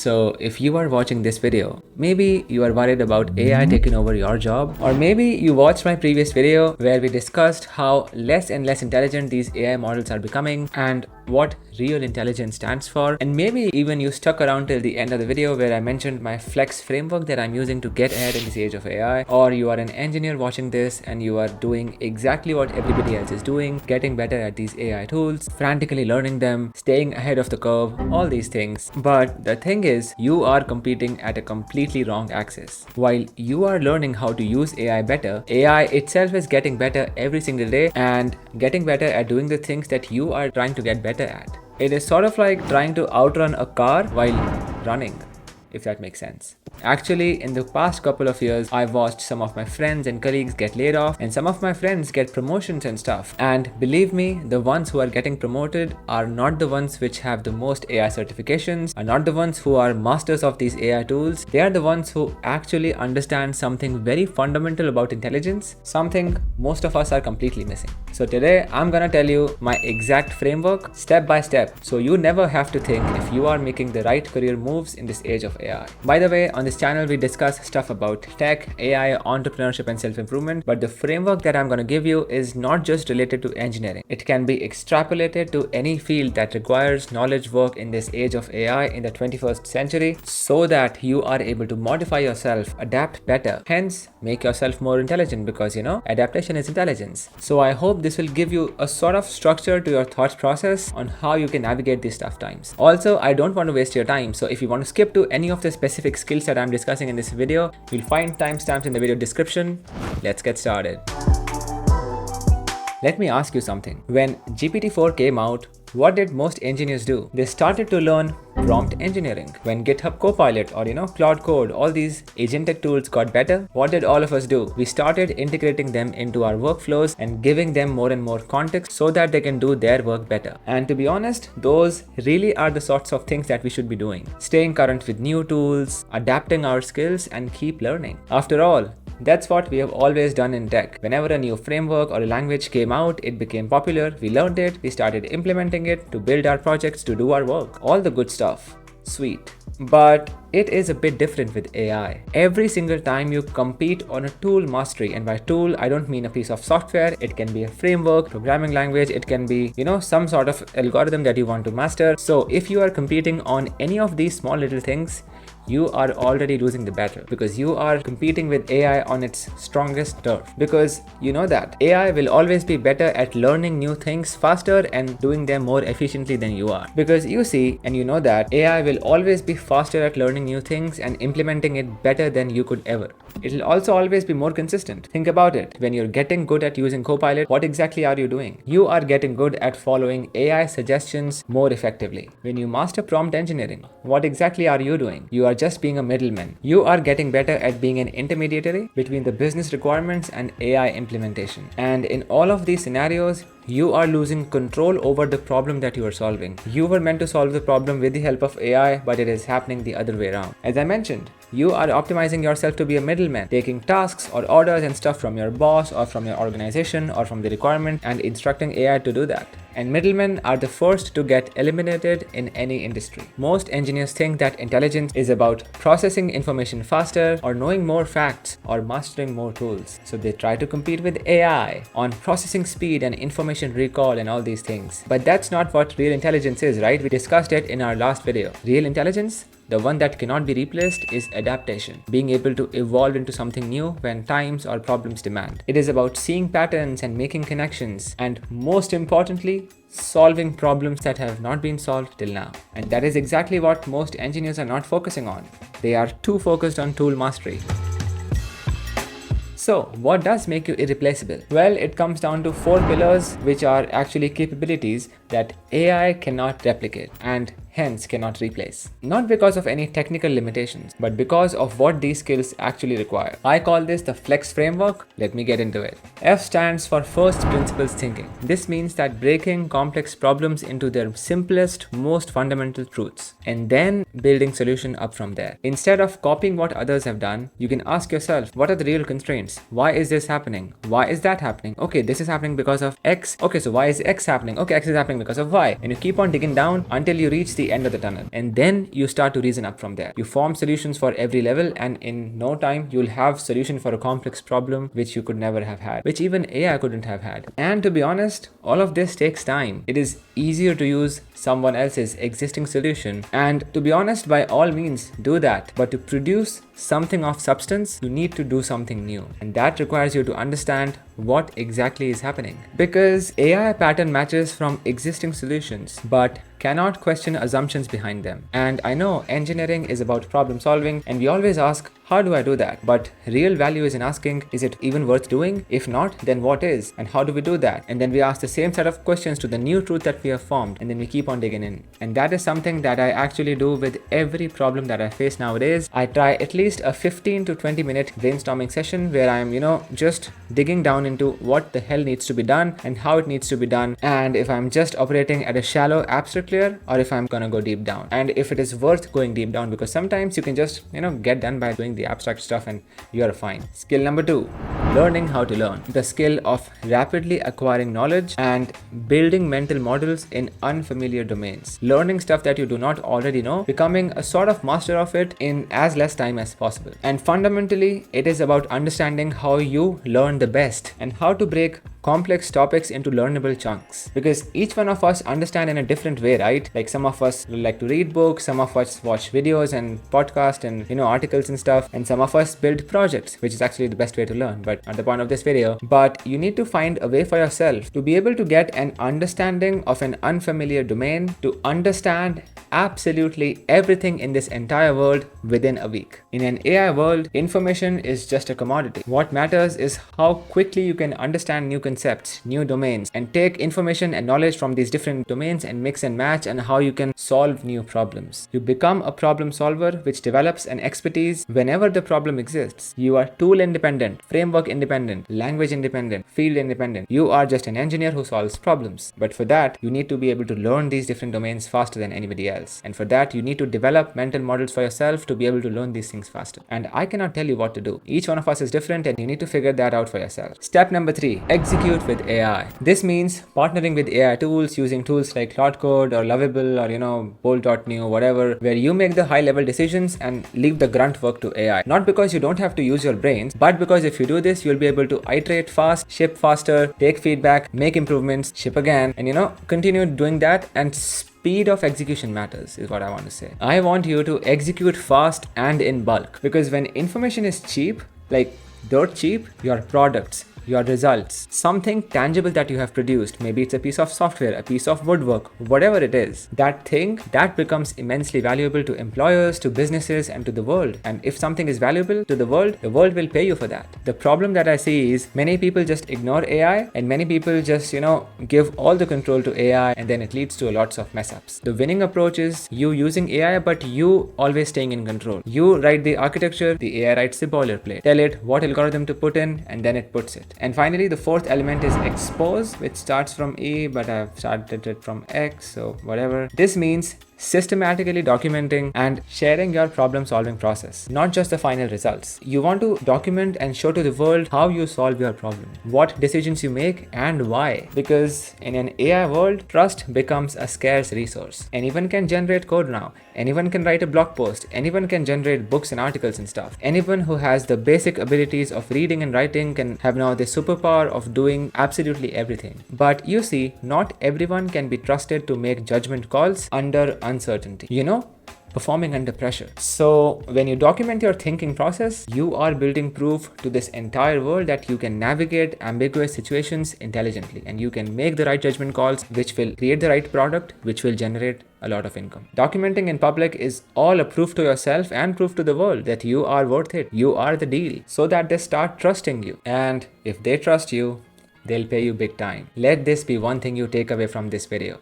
So if you are watching this video, maybe you are worried about AI taking over your job, or maybe you watched my previous video where we discussed how less and less intelligent these AI models are becoming and what real intelligence stands for, and maybe even you stuck around till the end of the video where I mentioned my flex framework that I'm using to get ahead in this age of AI, or you are an engineer watching this and you are doing exactly what everybody else is doing, getting better at these AI tools, frantically learning them, staying ahead of the curve, all these things. But the thing is, you are competing at a completely wrong axis. While you are learning how to use AI better, AI itself is getting better every single day and getting better at doing the things that you are trying to get better at. It is sort of like trying to outrun a car while running, if that makes sense. Actually, in the past couple of years, I've watched some of my friends and colleagues get laid off, and some of my friends get promotions and stuff. And believe me, the ones who are getting promoted are not the ones which have the most AI certifications, are not the ones who are masters of these AI tools. They are the ones who actually understand something very fundamental about intelligence, something most of us are completely missing. So today, I'm gonna tell you my exact framework, step by step, so you never have to think if you are making the right career moves in this age of AI. By the way, on this channel we discuss stuff about tech, AI, entrepreneurship and self-improvement, but the framework that I'm going to give you is not just related to engineering. It can be extrapolated to any field that requires knowledge work in this age of AI in the 21st century, so that you are able to modify yourself, adapt better, hence make yourself more intelligent, because adaptation is intelligence. So I hope this will give you a sort of structure to your thought process on how you can navigate these tough times. Also, I don't want to waste your time, so if you want to skip to any of the specific skills that I'm discussing in this video, you'll find timestamps in the video description. Let's get started. Let me ask you something. When GPT-4 came out, what did most engineers do? They started to learn prompt engineering. When GitHub Copilot or Cloud Code, all these agentic tools got better, what did all of us do? We started integrating them into our workflows and giving them more and more context so that they can do their work better. And to be honest, those really are the sorts of things that we should be doing. Staying current with new tools, adapting our skills and keep learning. After all, that's what we have always done in tech. Whenever a new framework or a language came out, it became popular, we learned it, we started implementing it to build our projects, to do our work. All the good stuff. Sweet. But it is a bit different with AI. Every single time you compete on a tool mastery, and by tool, I don't mean a piece of software. It can be a framework, programming language, it can be, some sort of algorithm that you want to master. So if you are competing on any of these small little things, you are already losing the battle, because you are competing with AI on its strongest turf. Because you know that AI will always be better at learning new things faster and doing them more efficiently than you are. Because you see, and you know that AI will always be faster at learning new things and implementing it better than you could ever. It will also always be more consistent. Think about it. When you're getting good at using Copilot, what exactly are you doing? You are getting good at following AI suggestions more effectively. When you master prompt engineering, what exactly are you doing? You are just being a middleman. You are getting better at being an intermediary between the business requirements and AI implementation. And in all of these scenarios, you are losing control over the problem that you are solving. You were meant to solve the problem with the help of AI, but it is happening the other way around. As I mentioned, you are optimizing yourself to be a middleman, taking tasks or orders and stuff from your boss or from your organization or from the requirement and instructing AI to do that. And middlemen are the first to get eliminated in any industry. Most engineers think that intelligence is about processing information faster or knowing more facts or mastering more tools. So they try to compete with AI on processing speed and information recall and all these things. But that's not what real intelligence is, right? We discussed it in our last video. Real intelligence, the one that cannot be replaced, is adaptation, being able to evolve into something new when times or problems demand. It is about seeing patterns and making connections, and most importantly, solving problems that have not been solved till now. And that is exactly what most engineers are not focusing on. They are too focused on tool mastery. So, what does make you irreplaceable? Well, it comes down to 4 pillars, which are actually capabilities that AI cannot replicate and hence cannot replace. Not because of any technical limitations, but because of what these skills actually require. I call this the flex framework. Let me get into it. F stands for first principles thinking. This means that breaking complex problems into their simplest, most fundamental truths, and then building solution up from there. Instead of copying what others have done, you can ask yourself, what are the real constraints? Why is this happening? Why is that happening? Okay, this is happening because of X. Okay, so why is X happening? Okay, X is happening because of Y. And you keep on digging down until you reach the the end of the tunnel. And then you start to reason up from there. You form solutions for every level, and in no time, you'll have solution for a complex problem which you could never have had, which even AI couldn't have had. And to be honest, all of this takes time. It is easier to use someone else's existing solution. And to be honest, by all means, do that. But to produce something of substance, you need to do something new. And that requires you to understand what exactly is happening. Because AI pattern matches from existing solutions, but cannot question assumptions behind them. And I know engineering is about problem solving, and we always ask, how do I do that? But real value is in asking, is it even worth doing? If not, then what is? And how do we do that? And then we ask the same set of questions to the new truth that we have formed, and then we keep on digging in. And that is something that I actually do with every problem that I face nowadays. I try at least a 15 to 20 minute brainstorming session where I'm, just digging down into what the hell needs to be done and how it needs to be done. And if I'm just operating at a shallow abstract layer, or if I'm gonna go deep down. And if it is worth going deep down, because sometimes you can just, get done by doing the abstract stuff and you're fine. Skill number 2, learning how to learn. The skill of rapidly acquiring knowledge and building mental models in unfamiliar domains. Learning stuff that you do not already know, becoming a sort of master of it in as less time as possible. And fundamentally, it is about understanding how you learn the best and how to break complex topics into learnable chunks, because each one of us understand in a different way, right? Like some of us like to read books, some of us watch videos and podcasts and articles and stuff, and some of us build projects, which is actually the best way to learn, but not the point of this video. But you need to find a way for yourself to be able to get an understanding of an unfamiliar domain, to understand absolutely everything in this entire world within a week. In an AI world, information is just a commodity. What matters is how quickly you can understand new concepts, new domains, and take information and knowledge from these different domains and mix and match, and how you can solve new problems. You become a problem solver which develops an expertise whenever the problem exists. You are tool independent, framework independent, language independent, field independent. You are just an engineer who solves problems. But for that, you need to be able to learn these different domains faster than anybody else. And for that, you need to develop mental models for yourself to be able to learn these things faster. And I cannot tell you what to do. Each one of us is different, and you need to figure that out for yourself. Step number 3, execute with AI. This means partnering with AI tools, using tools like Cloud Code or Lovable or Bolt.new, whatever, where you make the high level decisions and leave the grunt work to AI. Not because you don't have to use your brains, but because if you do this, you'll be able to iterate fast, ship faster, take feedback, make improvements, ship again, and continue doing that. And speed of execution matters is what I want to say. I want you to execute fast and in bulk, because when information is cheap, like dirt cheap, your products, your results, something tangible that you have produced, maybe it's a piece of software, a piece of woodwork, whatever it is, that thing that becomes immensely valuable to employers, to businesses, and to the world. And if something is valuable to the world will pay you for that. The problem that I see is many people just ignore AI, and many people just give all the control to AI, and then it leads to lots of mess ups. The winning approach is you using AI, but you always staying in control. You write the architecture, the AI writes the boilerplate. Tell it what algorithm to put in, and then it puts it. And finally, the fourth element is expose, which starts from E, but I've started it from X, so whatever. This means systematically documenting and sharing your problem solving process, not just the final results. You want to document and show to the world how you solve your problem, what decisions you make, and why. Because in an AI world, trust becomes a scarce resource. Anyone can generate code now. Anyone can write a blog post. Anyone can generate books and articles and stuff. Anyone who has the basic abilities of reading and writing can have now the superpower of doing absolutely everything. But you see, not everyone can be trusted to make judgment calls under uncertainty. Performing under pressure. So when you document your thinking process, you are building proof to this entire world that you can navigate ambiguous situations intelligently, and you can make the right judgment calls, which will create the right product, which will generate a lot of income. Documenting in public is all a proof to yourself and proof to the world that you are worth it. You are the deal, so that they start trusting you. And if they trust you, they'll pay you big time. Let this be one thing you take away from this video.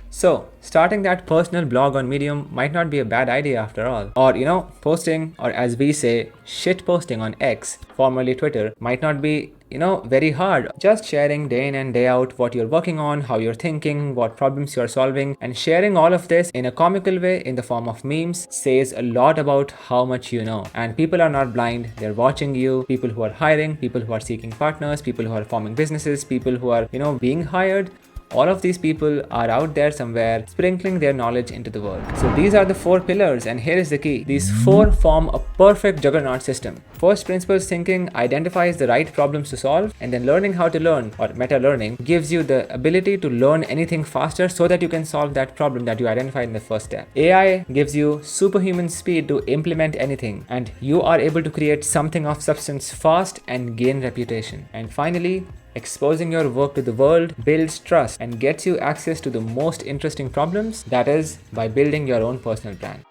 So, starting that personal blog on Medium might not be a bad idea after all. Or, posting, or as we say, shit posting on X, formerly Twitter, might not be, very hard. Just sharing day in and day out what you're working on, how you're thinking, what problems you're solving, and sharing all of this in a comical way in the form of memes says a lot about how much you know. And people are not blind, they're watching you. People who are hiring, people who are seeking partners, people who are forming businesses, people who are, being hired. all of these people are out there somewhere sprinkling their knowledge into the world. So these are the 4 pillars, and here is the key. These 4 form a perfect juggernaut system. First principles thinking identifies the right problems to solve, and then learning how to learn, or meta learning, gives you the ability to learn anything faster so that you can solve that problem that you identified in the first step. AI gives you superhuman speed to implement anything, and you are able to create something of substance fast and gain reputation. And finally, exposing your work to the world builds trust and gets you access to the most interesting problems, that is, by building your own personal brand.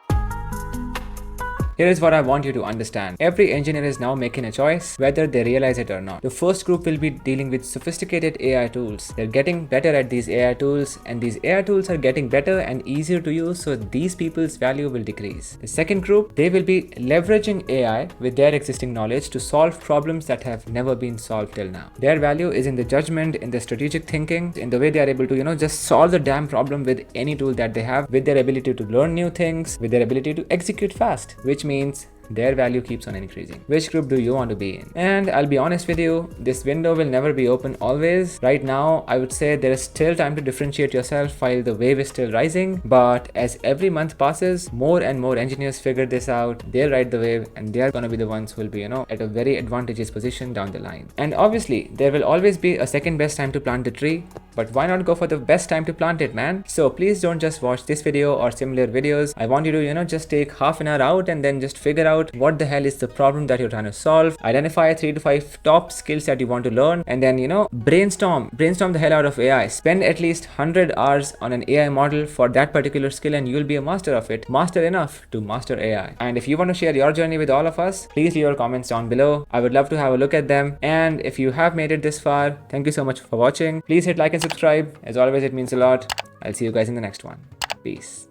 Here is what I want you to understand. Every engineer is now making a choice, whether they realize it or not. The first group will be dealing with sophisticated AI tools. They're getting better at these AI tools, and these AI tools are getting better and easier to use, so these people's value will decrease. The second group, they will be leveraging AI with their existing knowledge to solve problems that have never been solved till now. Their value is in the judgment, in the strategic thinking, in the way they are able to, just solve the damn problem with any tool that they have, with their ability to learn new things, with their ability to execute fast, which means their value keeps on increasing. Which group do you want to be in? And I'll be honest with you, this window will never be open always. Right now, I would say there is still time to differentiate yourself while the wave is still rising. But as every month passes, more and more engineers figure this out. They'll ride the wave, and they're gonna be the ones who will be, at a very advantageous position down the line. And obviously, there will always be a second best time to plant the tree. But why not go for the best time to plant it, man? So please don't just watch this video or similar videos. I want you to, just take half an hour out and then just figure out what the hell is the problem that you're trying to solve. Identify 3 to 5 top skills that you want to learn, and then, brainstorm the hell out of AI. Spend at least 100 hours on an AI model for that particular skill, and you'll be a master of it. Master enough to master AI. And if you want to share your journey with all of us, please leave your comments down below. I would love to have a look at them. And if you have made it this far, thank you so much for watching. Please hit like and subscribe. As always, it means a lot. I'll see you guys in the next one. Peace.